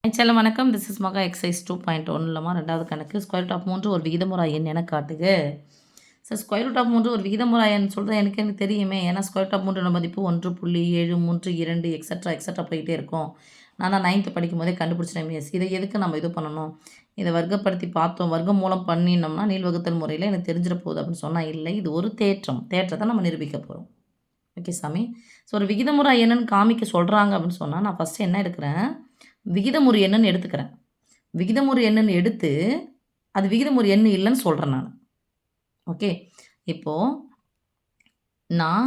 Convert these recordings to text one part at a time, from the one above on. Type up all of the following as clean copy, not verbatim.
செல்லம் வணக்கம். This is மகா எக்ஸைஸ் 2.1லமா 2வது கணக்கு ஸ்கொயர் ரூட் ஆஃப் 3 ஒரு விகிதமுறா எண் என காட்டுக. சார் ஸ்கொயர் ரூட் ஆஃப் 3 ஒரு விகிதமுறா எண் சொல்றது எனக்கு தெரியுமே. ஏன்னா ஸ்கொயர் ரூட் ஆஃப் 3 மதிப்பு 1.732 எக்ஸெட்ரா போயிட்டே இருக்கும். நான் 9th படிக்கும்போதே கண்டுபிடிச்சிட்டேன் மிஸ். இதை எதுக்கு நம்ம இது பண்ணணும்? இதை வர்க்கப்படுத்தி பார்த்தோம். வர்க்க மூலம் பண்ணினோம்னா நீள்வகுத்தல் முறையில் எனக்கு தெரிஞ்சிட போகுது அப்படின்னு சொன்னால் இல்லை. இது ஒரு தேற்றத்தை நம்ம நிரூபிக்க போகிறோம். ஓகே சாமி. ஸோ ஒரு விகிதமுறா என்னன்னு காமிக்க சொல்கிறாங்க அப்படின்னு சொன்னால் நான் ஃபஸ்ட்டு என்ன எடுக்கிறேன், விகிதமுறு எண்ணுன்னு எடுத்துக்கிறேன். விகிதமுறு எண்ணுன்னு எடுத்து அது விகிதமுறு எண் இல்லைன்னு சொல்கிறேன் நான். ஓகே. இப்போது நான்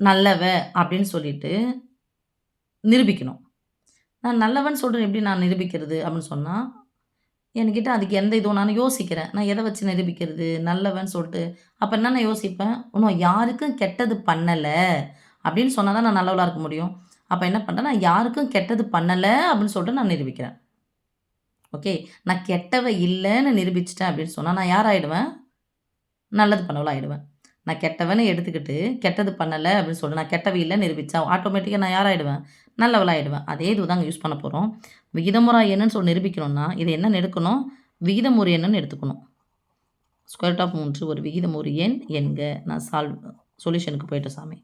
நல்லவ அப்படின்னு சொல்லிட்டு நிரூபிக்கணும். நான் நல்லவன் சொல்கிறேன் எப்படி நான் நிரூபிக்கிறது அப்படின்னு சொன்னால், என்கிட்ட அதுக்கு எந்த இதுவும் நான் யோசிக்கிறேன். நான் எதை வச்சு நிரூபிக்கிறது நல்லவன் சொல்லிட்டு. அப்போ என்ன நான் யோசிப்பேன், இன்னும் யாருக்கும் கெட்டது பண்ணலை அப்படின்னு சொன்னால் தான் நான் நல்லவளாக இருக்க முடியும். அப்போ என்ன பண்ணுறேன், நான் யாருக்கும் கெட்டது பண்ணலை அப்படின்னு சொல்லிட்டு நான் நிரூபிக்கிறேன். ஓகே. நான் கெட்டவ இல்லைன்னு நிரூபிச்சிட்டேன் அப்படின்னு சொன்னால் நான் யார் ஆகிடுவேன், நல்லது பண்ணவளாக ஆகிடுவேன். நான் கெட்டவனை எடுத்துக்கிட்டு கெட்டது பண்ணலை அப்படின்னு சொல்லிட்டு நான் கெட்டவ இல்லைன்னு நிரூபித்தா ஆட்டோமேட்டிக்காக நான் யார் ஆகிடுவேன், நல்லவளாகிடுவேன். அதே இது தாங்க யூஸ் பண்ண போகிறோம். விகிதமுறா என்னன்னு சொல்லி நிரூபிக்கணும்னா இது என்னன்னு எடுக்கணும், விகிதமுறு என்னன்னு எடுத்துக்கணும். ஸ்கொயர் ரூட் ஆஃப் 3 ஒரு விகிதமுறு எண் என்க. நான் சொல்யூஷனுக்கு போயிட்டேன் சாமி.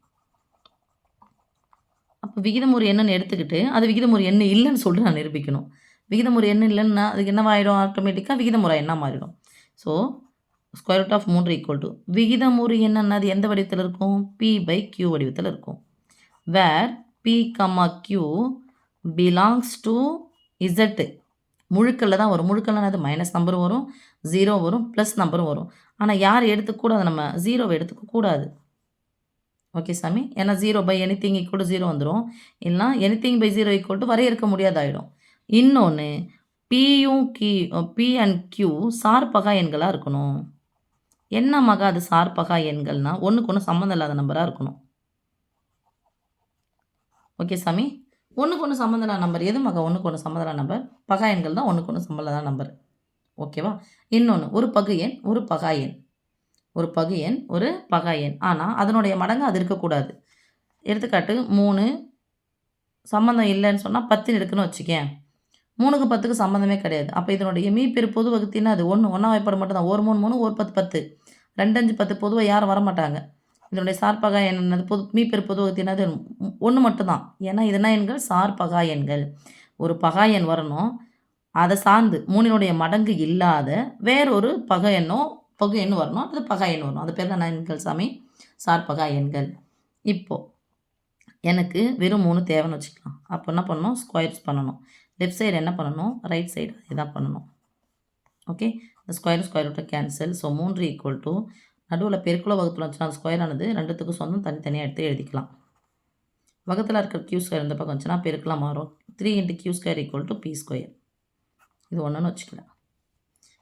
அப்போ விகிதமுறு என்னன்னு எடுத்துக்கிட்டு அது விகிதமுறு எண் இல்லைன்னு சொல்லிட்டு நான் நிரூபிக்கணும். விகிதமுறு எண் இல்லைன்னா அதுக்கு என்னவாயிடும், ஆட்டோமேட்டிக்காக விகிதமுறை எண்ணாக மாறிடும். So square root of 3 equal to விகிதமுறு எண்ணன்னா அது எந்த வடிவத்தில் இருக்கும், P/Q வடிவத்தில் இருக்கும். Where P, Q belongs to Z. முழுக்கல்ல தான் வரும். முழுக்கல்னா அது மைனஸ் நம்பரும் வரும், 0 வரும், ப்ளஸ் நம்பரும் வரும். ஆனால் யார் எடுத்துக்கூடாது, நம்ம 0வை எடுத்துக்கக்கூடாது. ஓகே சாமி. ஏன்னா 0/anything ஈக்குவல் டு 0 வந்துடும். இல்லைனா anything/0 ஈக்குவல் டு வரையறுக்க முடியாதாயிடும். இன்னொன்று P அண்ட் Q சார்பகா எண்களாக இருக்கணும். என்ன மகா அது சார்பகா எண்கள்னா ஒன்றுக்கு ஒன்று சம்மந்தம் இல்லாத நம்பராக இருக்கணும். ஓகே சாமி. ஒன்றுக்கு ஒன்று சம்மந்தம் இல்லாத நம்பர் எது மகா, ஒன்றுக்கு ஒன்று சம்மந்தம் இல்லாத நம்பர் பகா எண்கள் தான் ஒன்றுக்கு ஒன்று சம்மந்தம் இல்லாத நம்பர். ஓகேவா. இன்னொன்று ஒரு பகு எண் ஒரு பகா எண், ஒரு பகு எண் ஒரு பகா எண். ஆனால் அதனுடைய மடங்கு அது இருக்கக்கூடாது. எடுத்துக்காட்டு 3 சம்மந்தம் இல்லைன்னு சொன்னால் 10 இருக்குன்னு வச்சுக்கேன். 3க்கு 10க்கு சம்மந்தமே கிடையாது. அப்போ இதனுடைய மீப்பெரு பொது வகுத்தின்னா அது ஒன்றா வாய்ப்பாடு மட்டும் தான். 1 3 3 1 10 10 2 5 10 பொதுவாக யாரும் வரமாட்டாங்க. இதனுடைய சார்பகா என்னது மீப்பெரு பொது வகுத்தின்னா அது 1 மட்டும்தான். ஏன்னா இதெல்லாம் எண்கள் சார்பகா எண்கள். ஒரு பகா எண் வரணும், அதை சார்ந்து 3னுடைய மடங்கு இல்லாத வேறொரு பகு எண் வரணும், அது பகா எண் வரணும். அது பேர் தான் எண்கள் சாமி, சார்பகா எண்கள். இப்போது எனக்கு வெறும் 3 தேவைன்னு வச்சுக்கலாம். அப்போ என்ன பண்ணணும், ஸ்கொயர்ஸ் பண்ணணும். லெஃப்ட் சைடு என்ன பண்ணணும், ரைட் சைடு இதான் பண்ணணும். ஓகே. இந்த ஸ்கொயர் ரூட்டை கேன்சல். ஸோ 3 ஈக்குவல் டு நடுவில் பெருக்குள்ள வகுத்தில் வந்துச்சுன்னா அந்த ஸ்கொயர் ஆனது ரெண்டுத்துக்கும் சொந்தம் தனித்தனியாக எடுத்து எழுதிக்கலாம். வகுத்தில் இருக்கிற Q ஸ்கொயர் இந்த பக்கம் வந்துச்சுன்னா பெருக்கலாம் மாறும். 3 × Q square equal to P square. இது ஒன்றுன்னு வச்சுக்கலாம்.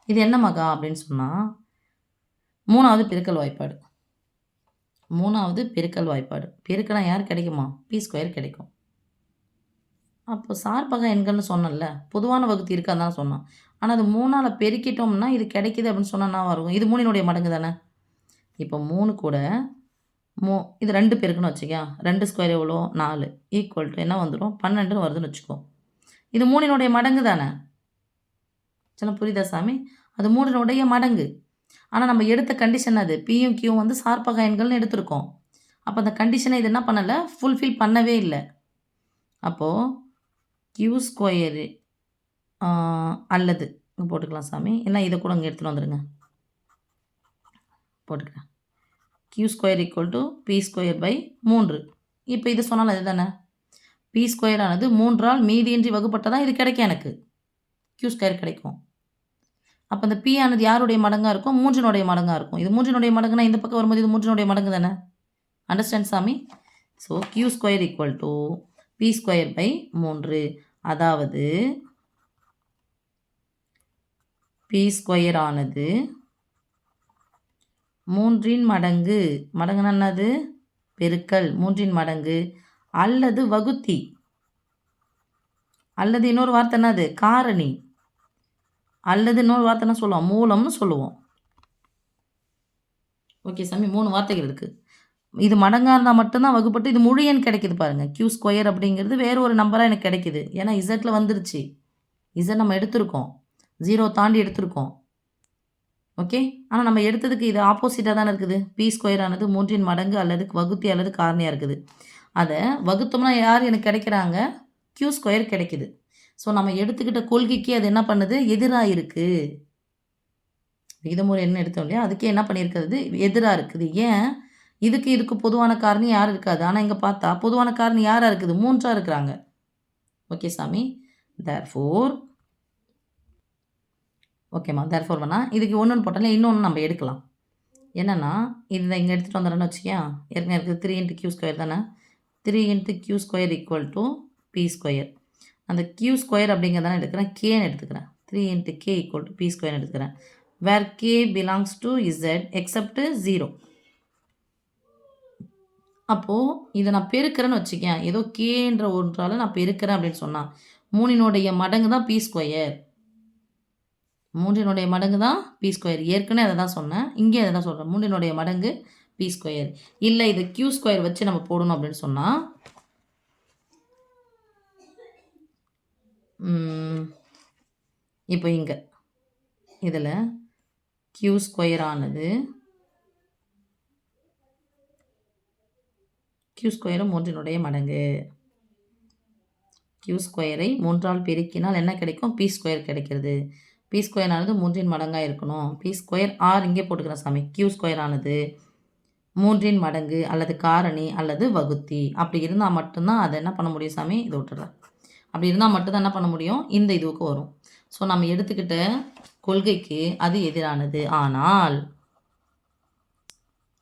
இது என்ன மகா அப்படின்னு சொன்னால் 3வது பெருக்கல் வாய்ப்பாடு. 3வது பெருக்கல் வாய்ப்பாடு. பெருக்கினா யார் கிடைக்குமா, P ஸ்கொயர் கிடைக்கும். அப்போ சார்பகா எண்கள்னு சொன்னேன்ல, பொதுவான வகுத்தி இருக்காது தான் சொன்னோம். ஆனால் அது 3ஆல் பெருக்கிட்டோம்னா இது கிடைக்குது அப்படின்னு சொன்னால் என்ன வரும், இது 3னுடைய மடங்கு தானே. இப்போ 3 கூட இது 2 பெருக்குன்னு வச்சுக்கோ. 2 ஸ்கொயர் எவ்வளோ, 4 ஈக்குவல் டு என்ன வந்துடும், 12ன்னு வருதுன்னு வச்சுக்கோ. இது 3னுடைய மடங்கு தானே. சில புரியுதா சாமி. அது 3னுடைய மடங்கு. ஆனால் நம்ம எடுத்த கண்டிஷன் அது Pயும் Qயும் வந்து சார்பகா எண்கள்னு எடுத்திருக்கோம். அப்போ அந்த கண்டிஷனை இது என்ன பண்ணலை, ஃபுல்ஃபில் பண்ணவே இல்லை. அப்போது Q ஸ்கொயரு அல்லது போட்டுக்கலாம் சாமி. ஏன்னா இதை கூட இங்கே எடுத்துகிட்டு வந்துடுங்க, போட்டுக்கிறேன். Q square equal to P square by 3. இப்போ இது சொன்னாலும் அது தானே. P ஸ்கொயர் ஆனது 3ஆல் மீதியின்றி வகுப்பட்டதான் இது கிடைக்கும், எனக்கு Q ஸ்கொயர் கிடைக்கும். அப்போ இந்த P ஆனது யாருடைய மடங்காக இருக்கும், 3னுடைய மடங்காக இருக்கும். இது 3னுடைய மடங்குனா இந்த பக்கம் வரும்போது இது 3னுடைய மடங்கு தானே. அண்டர்ஸ்டாண்ட் சாமி. So Q square equal to P square by 3. அதாவது P ஸ்கொயர் ஆனது 3ன் மடங்கு, மடங்குனா என்னது, பெருக்கல் 3ன் மடங்கு அல்லது வகுத்தி, அல்லது இன்னொரு வார்த்தை என்னது, காரணி, அல்லது இன்னொரு வார்த்தை என்ன சொல்லுவோம், மூலம்னு சொல்லுவோம். ஓகே சாமி. 3 வார்த்தைகள் இருக்குது. இது மடங்காக இருந்தால் மட்டும்தான் வகுப்பட்டு இது முழு எண் கிடைக்குது பாருங்கள். q ஸ்கொயர் அப்படிங்கிறது வேறு ஒரு நம்பராக எனக்கு கிடைக்குது. ஏன்னா இசட்டில் வந்துருச்சு. இசட் நம்ம எடுத்திருக்கோம். 0 தாண்டி எடுத்திருக்கோம். ஓகே. ஆனால் நம்ம எடுத்ததுக்கு இது ஆப்போசிட்டாக தானே இருக்குது. பி ஸ்கொயர் ஆனது 3இன் மடங்கு அல்லது வகுத்தி அல்லது காரணியாக இருக்குது. அதை வகுத்தோம்னா யார் எனக்கு கிடைக்கிறாங்க? q ஸ்கொயர் கிடைக்குது. ஸோ நம்ம எடுத்துக்கிட்ட கொள்கைக்கு அது என்ன பண்ணுது? எதிராக இருக்குது. விகிதமுறை என்ன எடுத்தோம் இல்லையா? அதுக்கே என்ன பண்ணியிருக்கிறது? எதிராக இருக்குது. ஏன்? இதுக்கு பொதுவான காரணி யாரும் இருக்காது. ஆனால் இங்கே பார்த்தா பொதுவான காரணி யாராக இருக்குது? 3ஆ இருக்கிறாங்க. ஓகே சாமி. தேர்ஃபோர் ஓகேம்மா. தேர்ஃபோர் வேணாம். இதுக்கு ஒன்றுன்னு போட்டாலே இன்னொன்று நம்ம எடுக்கலாம். என்னென்னா இதை இங்கே எடுத்துகிட்டு வந்துடுறேன்னு வச்சுக்கேன். ஏற்கனவே இருக்குது 3 × q ஸ்கொயர் தானே. 3 × q square equal to p square. அந்த q ஸ்கொயர் அப்படிங்கிறதானே எடுக்கிறேன். கேன்னு எடுத்துக்கிறேன். 3 × k ஈக்குவல் டு p ஸ்கொயர்னு எடுத்துக்கிறேன். வேர் k belongs to z accept 0. அப்போது இதை நான் பெருக்கிறேன்னு வச்சுக்கேன். ஏதோ கேன்ற ஒன்றால் நான் பெருக்கிறேன் அப்படின்னு சொன்னால் 3இனுடைய மடங்கு தான் p ஸ்கொயர். 3இனுடைய மடங்கு தான் p ஸ்கொயர். ஏற்கனவே அதை தான் சொன்னேன். இங்கே அதை தான் சொல்கிறேன். 3இனுடைய மடங்கு p ஸ்கொயர். இல்லை இது q ஸ்கொயர் வச்சு நம்ம போடணும் அப்படின்னு சொன்னால் இப்போ இங்கே இதில் q ஸ்கொயர் ஆனது q ஸ்கொயரும் 3இனுடைய மடங்கு. q ஸ்கொயரை 3ஆல் பெருக்கினால் என்ன கிடைக்கும்? p ஸ்கொயர் கிடைக்கிறது. p ஸ்கொயர் ஆனது 3இன் மடங்காக இருக்கணும். p ஸ்கொயர் ஆர் இங்கே போட்டுக்கிறேன் சாமி. q ஸ்கொயர் ஆனது 3இன் மடங்கு அல்லது காரணி அல்லது வகுத்தி. அப்படி இருந்தால் மட்டும்தான் அதை என்ன பண்ண முடியும் சாமி? இதை விட்டுறேன். அப்படி இருந்தால் மட்டும்தான் என்ன பண்ண முடியும்? இந்த இதுவுக்கு வரும். ஸோ நம்ம எடுத்துக்கிட்ட கொள்கைக்கு அது எதிரானது. ஆனால்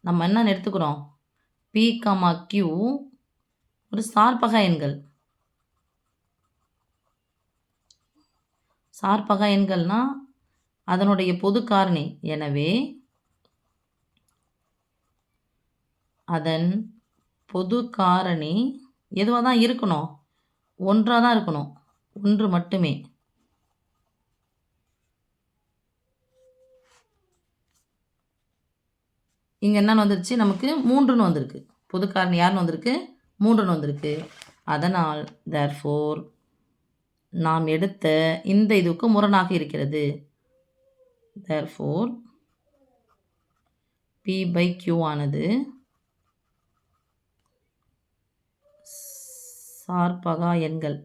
நம்ம என்னன்னு எடுத்துக்கிறோம்? p, q ஒரு சார்பகா எண்கள். சார்பகா எண்கள்னா அதனுடைய பொது காரணி. எனவே அதன் பொது காரணி எதுவாக தான் இருக்கணும்? ஒன்றாக தான் இருக்கணும். ஒன்று மட்டுமே. இங்கே என்னன்னு வந்துருச்சு? நமக்கு 3ன்னு வந்திருக்கு. பொது காரணி யாருன்னு வந்திருக்கு? 3ன்னு வந்திருக்கு. அதனால் தேர்ஃபோர் நாம் எடுத்த இந்த இதுக்கு முரணாக இருக்கிறது. தேர்ஃபோர் p/q ஆனது சார்பகா எண்கள்.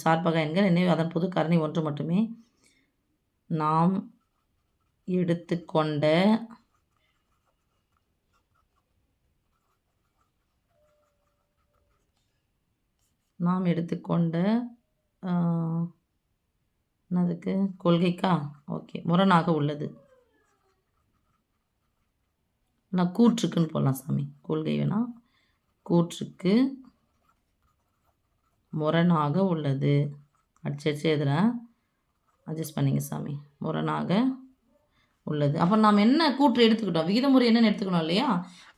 சார்பகா எண்கள். எனவே அதன் பொது காரணி 1 மட்டுமே. நாம் எடுத்துக்கொண்ட என்னதுக்கு? கொள்கைக்கா? ஓகே. முரணாக உள்ளது. நான் கூற்றுக்குன்னு போடலாம் சாமி. கொள்கை வேணாம். கூற்றுக்கு முரணாக உள்ளது. அடிச்சு எழுதுறேன். அட்ஜஸ்ட் பண்ணிங்க சாமி. முரணாக உள்ளது. அப்போ நாம் என்ன கூற்று எடுத்துக்கிட்டோம்? விகிதமுறை என்னன்னு எடுத்துக்கணும் இல்லையா?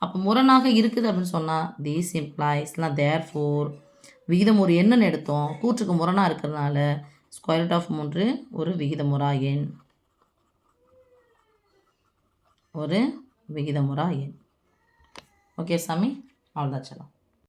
அப்போ முரணாக இருக்குது அப்படின்னு சொன்னால் தீஸ் இம்ப்ளாய்ஸ்லாம் தேர்ஃபோர் விகிதமுறை என்னன்னு எடுத்தோம். கூற்றுக்கு முரணாக இருக்கிறதுனால ஸ்கொயர் ரூட் ஆஃப் 3 ஒரு விகிதமுறா எண். ஒரு விகிதமுறா எண். ஓகே சாமி. அவ்வளோதான்.